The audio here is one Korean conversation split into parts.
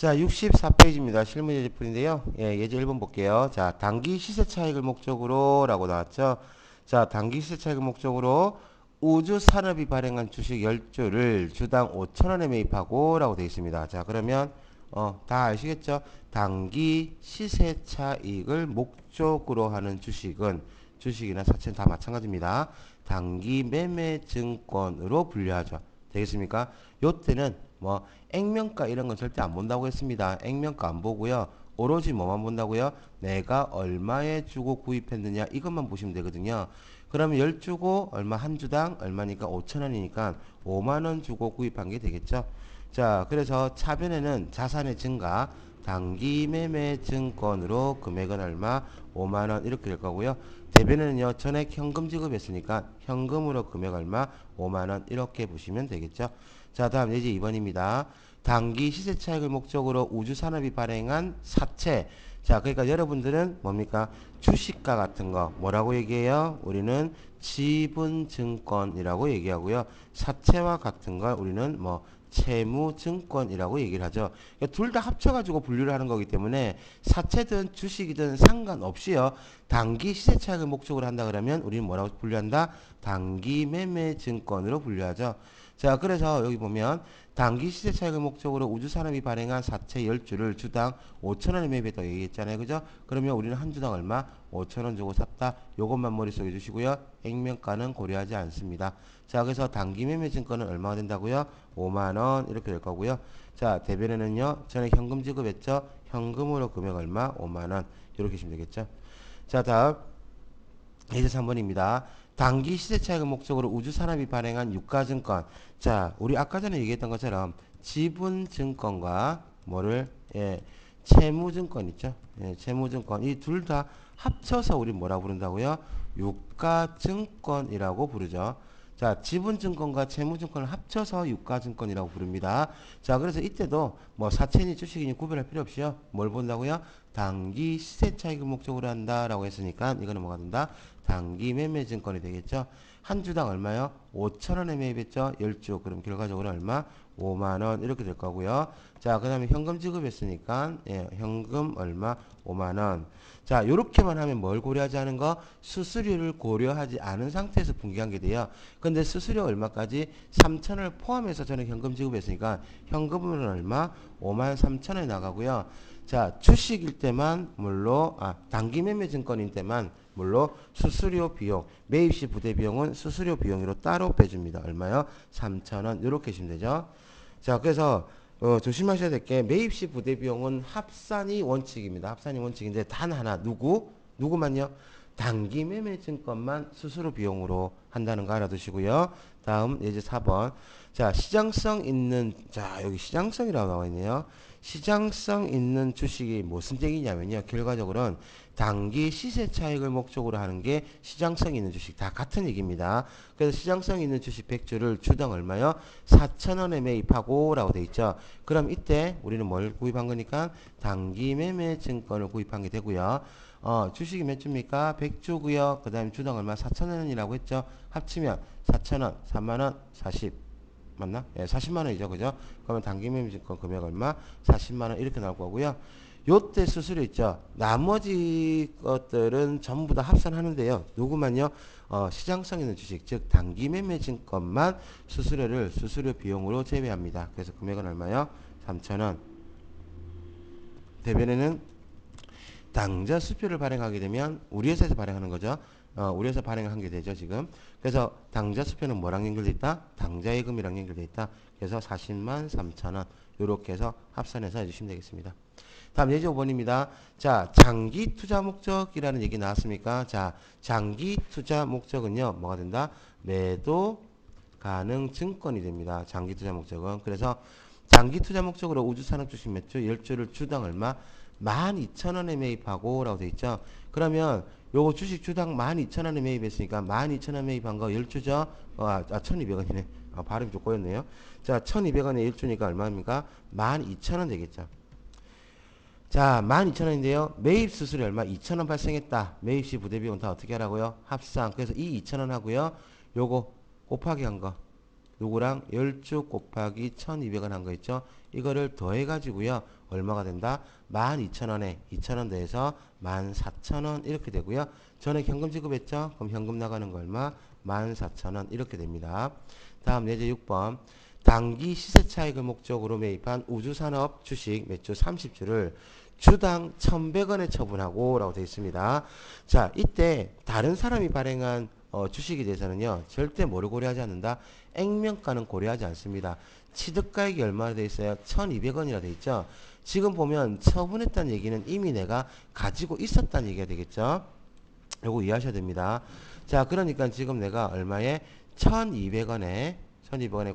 자, 64페이지입니다. 실무 예제풀인데요. 예, 예제 1번 볼게요. 자, 단기 시세 차익을 목적으로 라고 나왔죠. 자, 단기 시세 차익을 목적으로 우주산업이 발행한 주식 10주를 주당 5천원에 매입하고 라고 되어 있습니다. 자, 그러면 다 아시겠죠? 단기 시세 차익을 목적으로 하는 주식이나 사채는 다 마찬가지입니다. 단기 매매 증권으로 분류하죠. 되겠습니까? 요때는 뭐 액면가 이런 건 절대 안 본다고 했습니다. 액면가 안 보고요. 오로지 뭐만 본다고요? 내가 얼마에 주고 구입했느냐 이것만 보시면 되거든요. 그러면 10주고 얼마 한 주당 얼마니까 5천원이니까 5만원 주고 구입한 게 되겠죠. 자, 그래서 차변에는 자산의 증가, 단기 매매 증권으로 금액은 얼마? 5만원 이렇게 될 거고요. 대변에는요, 전액 현금 지급했으니까 현금으로 금액 얼마? 5만원 이렇게 보시면 되겠죠. 자, 다음 예제 2번입니다. 단기 시세 차익을 목적으로 우주산업이 발행한 사채. 자, 그러니까 여러분들은 뭡니까? 주식과 같은 거 뭐라고 얘기해요? 우리는 지분증권이라고 얘기하고요. 사채와 같은 걸 우리는 뭐 채무증권이라고 얘기를 하죠. 그러니까 둘 다 합쳐가지고 분류를 하는 거기 때문에 사채든 주식이든 상관없이요. 단기 시세 차익을 목적으로 한다 그러면 우리는 뭐라고 분류한다? 단기 매매 증권으로 분류하죠. 자, 그래서 여기 보면 단기 시세 차익을 목적으로 우주산업이 발행한 사채 10주를 주당 5천원에 매입했다고 얘기했잖아요. 그죠? 그러면 우리는 한 주당 얼마? 5천원 주고 샀다. 요것만 머릿속에 주시고요. 액면가는 고려하지 않습니다. 자, 그래서 단기 매매 증권은 얼마가 된다고요? 5만원 이렇게 될 거고요. 자, 대변에는요. 전에 현금 지급했죠? 현금으로 금액 얼마? 5만원 이렇게 하시면 되겠죠. 자, 다음 예제 3번입니다. 단기 시세 차익을 목적으로 우주산업이 발행한 유가증권. 자, 우리 아까 전에 얘기했던 것처럼 지분증권과 뭐를 채무증권 있죠? 예, 채무증권 이 둘 다 합쳐서 우리 뭐라 부른다고요? 유가증권이라고 부르죠. 자, 지분증권과 채무증권을 합쳐서 유가증권이라고 부릅니다. 자, 그래서 이때도 뭐 사채니 주식이니 구별할 필요 없이요. 뭘 본다고요? 단기 시세 차익을 목적으로 한다라고 했으니까 이거는 뭐가 된다? 단기 매매 증권이 되겠죠. 한 주당 얼마요? 5천원에 매입했죠. 10주. 그럼 결과적으로 얼마? 5만원 이렇게 될 거고요. 자, 그 다음에 현금 지급했으니까 현금 얼마? 5만원. 자, 요렇게만 하면 뭘 고려하지 않은 거? 수수료를 고려하지 않은 상태에서 분기한 게 돼요. 근데 수수료 얼마까지? 3천원을 포함해서 저는 현금 지급했으니까 현금은 얼마? 5만 3천원에 나가고요. 자, 주식일 때만 물론 단기 매매 증권일 때만 물론 수수료 비용, 매입시 부대 비용은 수수료 비용으로 따로 빼줍니다. 얼마요? 3,000원. 이렇게 하시면 되죠. 자, 그래서 조심하셔야 될 게 매입시 부대 비용은 합산이 원칙입니다. 합산이 원칙인데 단 하나 누구만요? 단기 매매 증권만 수수료 비용으로 한다는 거 알아두시고요. 다음 예제 4번. 자, 시장성 있는 자, 여기 시장성이라고 나와 있네요. 시장성 있는 주식이 무슨 얘기냐면요. 결과적으로는 단기 시세 차익을 목적으로 하는 게 시장성 있는 주식 다 같은 얘기입니다. 그래서 시장성 있는 주식 100주를 주당 얼마요? 4천원에 매입하고 라고 돼 있죠. 그럼 이때 우리는 뭘 구입한 거니까 단기 매매 증권을 구입한 게 되고요. 주식이 몇 주입니까? 100주고요. 그 다음에 주당 얼마? 4천원이라고 했죠. 합치면 4천원, 3만원, 40 맞나? 예, 40만원이죠. 그죠? 그러면 단기 매매 증권 금액 얼마? 40만원 이렇게 나올 거고요. 요때 수수료 있죠. 나머지 것들은 전부 다 합산하는데요. 누구만요? 시장성 있는 주식, 즉 단기 매매 증권만 수수료 비용으로 제외합니다. 그래서 금액은 얼마요? 3천원. 대변에는 당좌 수표를 발행하게 되면 우리 회사에서 발행하는 거죠. 우리 회사 발행한 게 되죠, 지금. 그래서 당좌 수표는 뭐랑 연결돼 있다? 당좌 예금이랑 연결돼 있다. 그래서 40만 3천원. 요렇게 해서 합산해서 해주시면 되겠습니다. 다음 예제 5번입니다. 자, 장기 투자 목적이라는 얘기 나왔습니까? 자, 장기 투자 목적은요, 뭐가 된다? 매도 가능 증권이 됩니다. 장기 투자 목적은. 그래서 장기 투자 목적으로 우주산업 주식 몇 주? 10주를 주당 얼마? 12,000원에 매입하고 라고 돼 있죠. 그러면 요거 주식 주당 12,000원에 매입했으니까 12,000원 매입한 거 10주죠? 1,200원이네. 발음이 좀 꼬였네요. 자, 1,200원에 1주니까 얼마입니까? 12,000원 되겠죠. 자, 12,000원인데요. 매입 수수료 얼마? 2,000원 발생했다. 매입시 부대비용 다 어떻게 하라고요? 합산. 그래서 이 2,000원 하고요. 요거 곱하기 한 거. 누구랑 10주 곱하기 1200원 한 거 있죠? 이거를 더해 가지고요. 얼마가 된다? 12,000원에 2,000원 더해서 14,000원 이렇게 되고요. 전에 현금 지급했죠? 그럼 현금 나가는 거 얼마? 14,000원 이렇게 됩니다. 다음 예제 6번. 단기 시세 차익을 목적으로 매입한 우주산업 주식 몇 주? 30주를 주당 1,100원에 처분하고 라고 되어 있습니다. 자, 이때 다른 사람이 발행한 주식에 대해서는요. 절대 뭐를 고려하지 않는다? 액면가는 고려하지 않습니다. 취득가액이 얼마나 되어 있어요? 1,200원이라 되어 있죠. 지금 보면 처분했다는 얘기는 이미 내가 가지고 있었다는 얘기가 되겠죠. 요거 이해하셔야 됩니다. 자, 그러니까 지금 내가 얼마에 1,200원에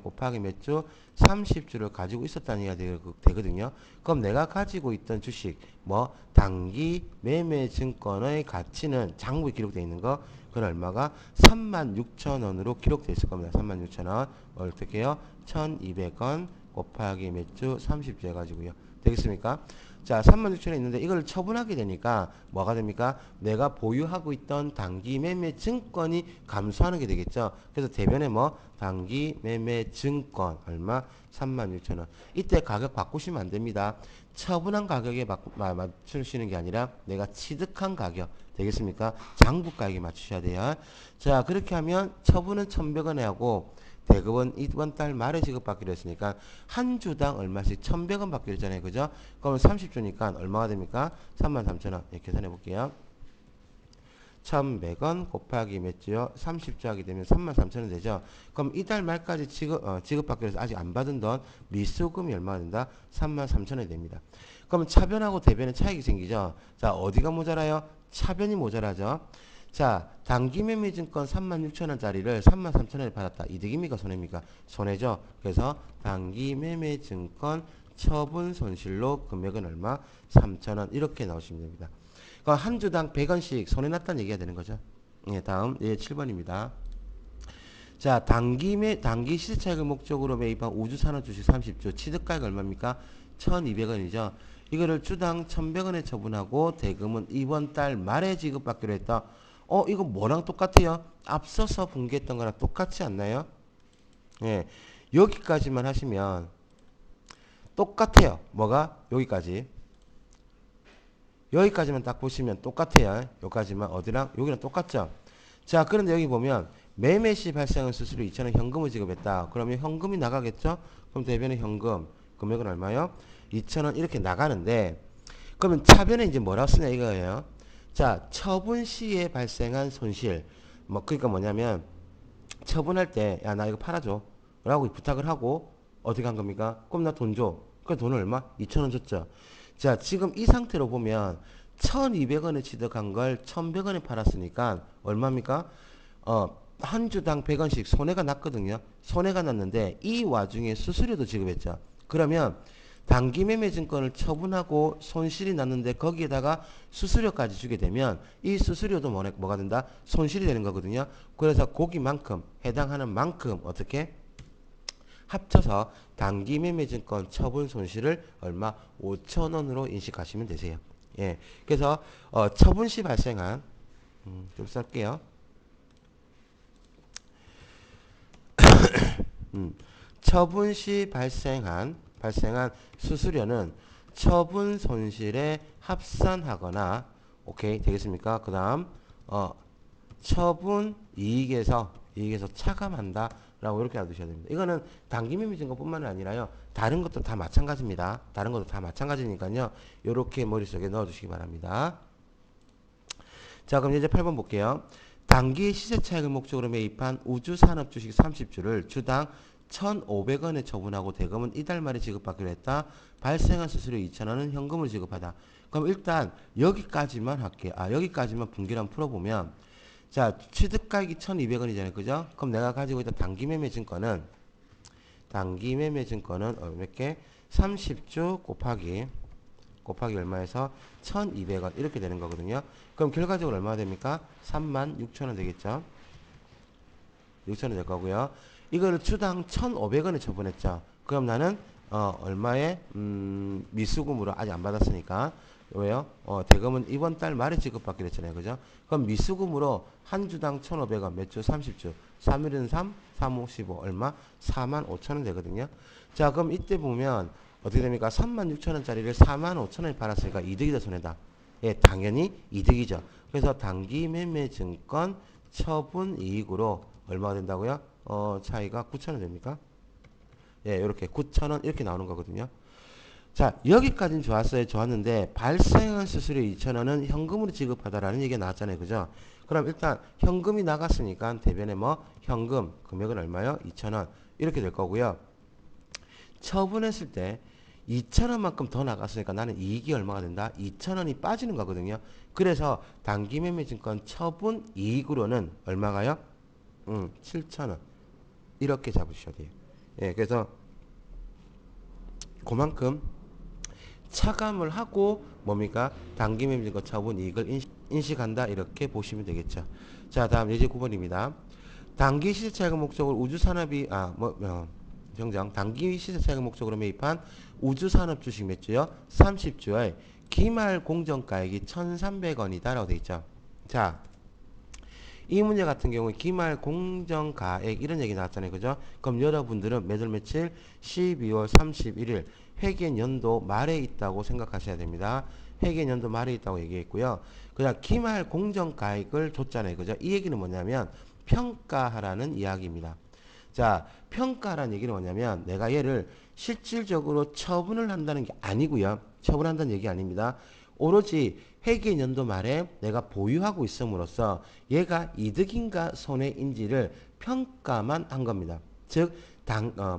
곱하기 몇 주? 30주를 가지고 있었다는 얘기가 되거든요. 그럼 내가 가지고 있던 주식, 뭐, 단기 매매 증권의 가치는 장부에 기록되어 있는 거, 그건 얼마가? 36,000원으로 기록되어 있을 겁니다. 36,000원. 어떻게 해요? 1,200원 곱하기 몇 주? 30주 해가지고요. 되겠습니까? 자, 36,000원이 있는데 이걸 처분하게 되니까 뭐가 됩니까? 내가 보유하고 있던 단기 매매 증권이 감소하는 게 되겠죠. 그래서 대변에 뭐 단기 매매 증권 얼마? 36,000원. 이때 가격 바꾸시면 안 됩니다. 처분한 가격에 맞추시는 게 아니라 내가 취득한 가격 되겠습니까? 장부 가격에 맞추셔야 돼요. 자, 그렇게 하면 처분은 1,100원에 하고 대급은 이번 달 말에 지급받기로 했으니까 한 주당 얼마씩 1,100원 받기로 했잖아요. 그죠? 그러면 30주니까 얼마가 됩니까? 33,000원. 예, 계산해 볼게요. 1,100원 곱하기 몇 주요? 30주 하게 되면 33,000원 되죠. 그럼 이달 말까지 지급받기로 해서 아직 안 받은 돈 미수금이 얼마가 된다? 33,000원이 됩니다. 그럼 차변하고 대변에 차익이 생기죠. 자, 어디가 모자라요? 차변이 모자라죠. 자, 단기 매매 증권 36,000원짜리를 33,000원에 받았다. 이득입니까? 손해입니까? 손해죠. 그래서 단기 매매 증권 처분 손실로 금액은 얼마? 3,000원 이렇게 나오시면 됩니다. 그러니까 한 주당 100원씩 손해났다는 얘기가 되는 거죠. 예, 다음 예, 7번입니다. 자, 단기 시세차익을 목적으로 매입한 우주산업 주식 30주 취득가액 얼마입니까? 1,200원이죠. 이거를 주당 1,100원에 처분하고 대금은 이번 달 말에 지급받기로 했다. 이거 뭐랑 똑같아요? 앞서서 분개했던 거랑 똑같지 않나요? 예, 여기까지만 하시면 똑같아요. 뭐가? 여기까지. 여기까지만 딱 보시면 똑같아요. 여기까지만 어디랑? 여기랑 똑같죠? 자, 그런데 여기 보면 매매 시 발생한 수수료 2,000원 현금을 지급했다. 그러면 현금이 나가겠죠? 그럼 대변의 현금 금액은 얼마요? 2,000원 이렇게 나가는데 그러면 차변에 이제 뭐라고 쓰냐 이거예요. 자, 처분 시에 발생한 손실. 뭐 그러니까 뭐냐면 처분할 때 야 나 이거 팔아줘 라고 부탁을 하고 어떻게 한 겁니까? 그럼 나 돈 줘. 그 돈은 얼마? 2,000원 줬죠. 자, 지금 이 상태로 보면 1,200원에 취득한 걸 1,100원에 팔았으니까 얼마입니까? 한 주당 100원씩 손해가 났거든요. 손해가 났는데 이 와중에 수수료도 지급했죠. 그러면 단기 매매 증권을 처분하고 손실이 났는데 거기에다가 수수료까지 주게 되면 이 수수료도 뭐가 된다? 손실이 되는 거거든요. 그래서 거기만큼 해당하는 만큼 어떻게? 합쳐서 단기 매매 증권 처분 손실을 얼마? 5,000원으로 인식하시면 되세요. 예. 그래서 처분 시 발생한 좀 쓸게요. 처분 시 발생한 수수료는 처분 손실에 합산하거나 오케이 되겠습니까? 그다음 처분 이익에서 차감한다. 라고 이렇게 놔두셔야 됩니다. 이거는 단기 매매 증권뿐만 아니라요. 다른 것도 다 마찬가지입니다. 다른 것도 다 마찬가지니까요. 이렇게 머릿속에 넣어두시기 바랍니다. 자, 그럼 이제 8번 볼게요. 단기 시세 차익을 목적으로 매입한 우주산업 주식 30주를 주당 1,500원에 처분하고 대금은 이달 말에 지급받기로 했다. 발생한 수수료 2,000원은 현금을 지급하다. 그럼 일단 여기까지만 할게요. 여기까지만 분기를 풀어보면 자, 취득가액이 1,200원이잖아요. 그죠? 그럼 내가 가지고 있던 단기 매매 증권은 몇 개? 30주 곱하기 얼마에서 1,200원 이렇게 되는 거거든요. 그럼 결과적으로 얼마나 됩니까? 36,000원 되겠죠? 6,000원 될 거고요. 이거를 주당 1,500원에 처분했죠. 그럼 나는 얼마에 미수금으로 아직 안 받았으니까 왜요? 대금은 이번 달 말에 지급받기로 했잖아요. 그죠? 그럼 미수금으로 한 주당 1,500원, 몇 주? 30주. 3일은 3, 3, 5, 15. 얼마? 45,000원 되거든요. 자, 그럼 이때 보면 어떻게 됩니까? 36,000원짜리를 45,000원에 팔았으니까 이득이다, 손해다? 예, 당연히 이득이죠. 그래서 단기 매매 증권 처분 이익으로 얼마가 된다고요? 차이가 9,000원 됩니까? 예, 이렇게 9,000원 이렇게 나오는 거거든요. 자, 여기까지는 좋았어요. 좋았는데 발생한 수수료 2,000원은 현금으로 지급하다라는 얘기가 나왔잖아요. 그죠? 그럼 일단 현금이 나갔으니까 대변에 뭐 현금 금액은 얼마요? 2,000원 이렇게 될 거고요. 처분했을 때 2,000원만큼 더 나갔으니까 나는 이익이 얼마가 된다? 2,000원이 빠지는 거거든요. 그래서 단기매매증권 처분 이익으로는 얼마가요? 7,000원 이렇게 잡으셔야 돼요. 예, 그래서 그만큼 차감을 하고 뭡니까? 단기매매증권 처분 이익을 인식한다 이렇게 보시면 되겠죠. 자, 다음 예제 9번입니다. 단기 시세차익 목적으로 우주산업이 정정 단기 시세차익 목적으로 매입한 우주산업 주식 몇 주요? 30주의 기말 공정가액이 1,300원이다라고 되어 있죠. 자, 이 문제 같은 경우에 기말 공정가액 이런 얘기 나왔잖아요. 그죠? 그럼 여러분들은 매달 며칠 12월 31일 회계 연도 말에 있다고 생각하셔야 됩니다. 회계 연도 말에 있다고 얘기했고요. 그냥 기말 공정가액을 줬잖아요. 그죠? 이 얘기는 뭐냐면 평가하라는 이야기입니다. 자, 평가라는 얘기는 뭐냐면 내가 얘를 실질적으로 처분을 한다는 게 아니고요. 처분한다는 얘기 아닙니다. 오로지 회계 연도 말에 내가 보유하고 있음으로써 얘가 이득인가 손해인지를 평가만 한 겁니다. 즉,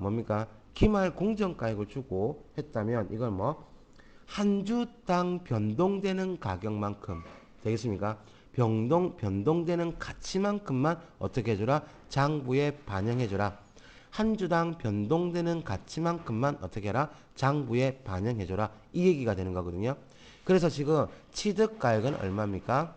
뭡니까? 기말 공정가액을 주고 했다면 이걸 뭐 한 주당 변동되는 가격만큼 되겠습니까? 변동되는 가치만큼만 어떻게 해줘라? 장부에 반영해줘라. 한 주당 변동되는 가치만큼만 어떻게 해라? 장부에 반영해줘라. 이 얘기가 되는 거거든요. 그래서 지금 취득가액은 얼마입니까?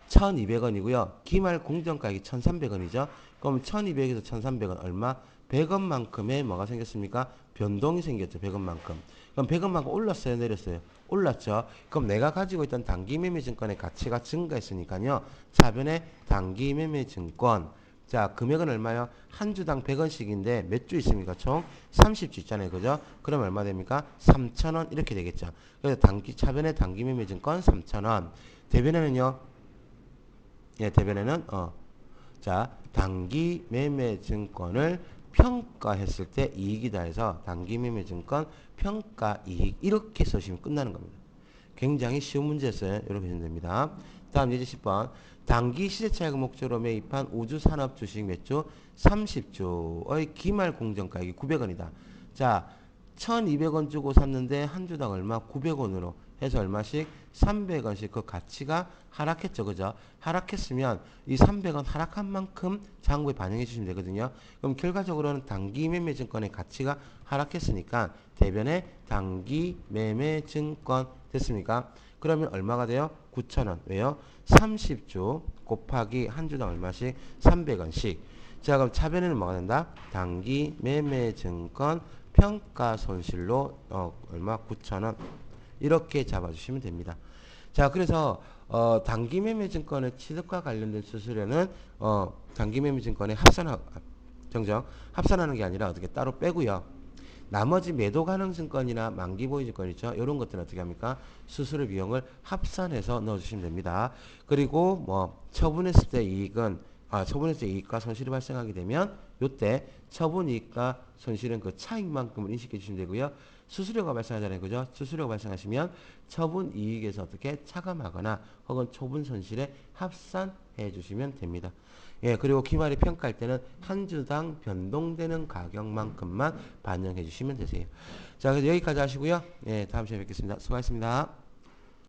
1,200원이고요. 기말 공정가액이 1,300원이죠. 그럼 1,200에서 1,300원 얼마? 100원만큼의 뭐가 생겼습니까? 변동이 생겼죠. 100원만큼. 그럼 100원만큼 올랐어요? 내렸어요? 올랐죠. 그럼 내가 가지고 있던 단기매매증권의 가치가 증가했으니까요. 차변의 단기매매증권. 자, 금액은 얼마요? 한 주당 100원씩인데 몇 주 있습니까? 총 30주 있잖아요. 그죠? 그럼 얼마 됩니까? 3,000원 이렇게 되겠죠. 그래서 차변의 단기매매증권 3,000원. 대변에는요. 예, 대변에는 자, 단기 매매 증권을 평가했을 때 이익이다 해서 단기 매매 증권 평가 이익 이렇게 써주시면 끝나는 겁니다. 굉장히 쉬운 문제였어요. 이렇게 하시면 됩니다. 다음 예제 10번. 단기 시세차익 목적으로 매입한 우주산업 주식 몇 주? 30주의 기말 공정가액이 900원이다. 자, 1,200원 주고 샀는데 한 주당 얼마? 900원으로 해서 얼마씩? 300원씩 그 가치가 하락했죠. 그죠? 하락했으면 이 300원 하락한 만큼 장부에 반영해 주시면 되거든요. 그럼 결과적으로는 단기 매매 증권의 가치가 하락했으니까 대변에 단기 매매 증권 됐습니까? 그러면 얼마가 돼요? 9,000원. 왜요? 30주 곱하기 한 주당 얼마씩? 300원씩. 자, 그럼 차변에는 뭐가 된다? 단기 매매 증권 평가 손실로 얼마? 9,000원. 이렇게 잡아주시면 됩니다. 자, 그래서 단기매매증권의 취득과 관련된 수수료는 단기매매증권의 합산하는 게 아니라 어떻게 따로 빼고요. 나머지 매도 가능 증권이나 만기 보유 증권 있죠. 이런 것들은 어떻게 합니까? 수수료 비용을 합산해서 넣어주시면 됩니다. 그리고 뭐 처분했을 때 처분했을 때 이익과 손실이 발생하게 되면 요때 처분 이익과 손실은 그 차익만큼을 인식해 주시면 되고요. 수수료가 발생하잖아요. 그죠? 수수료가 발생하시면 처분 이익에서 어떻게 차감하거나 혹은 처분 손실에 합산해 주시면 됩니다. 예, 그리고 기말이 평가할 때는 한 주당 변동되는 가격만큼만 반영해 주시면 되세요. 자, 그래서 여기까지 하시고요. 예, 다음 시간에 뵙겠습니다. 수고하셨습니다.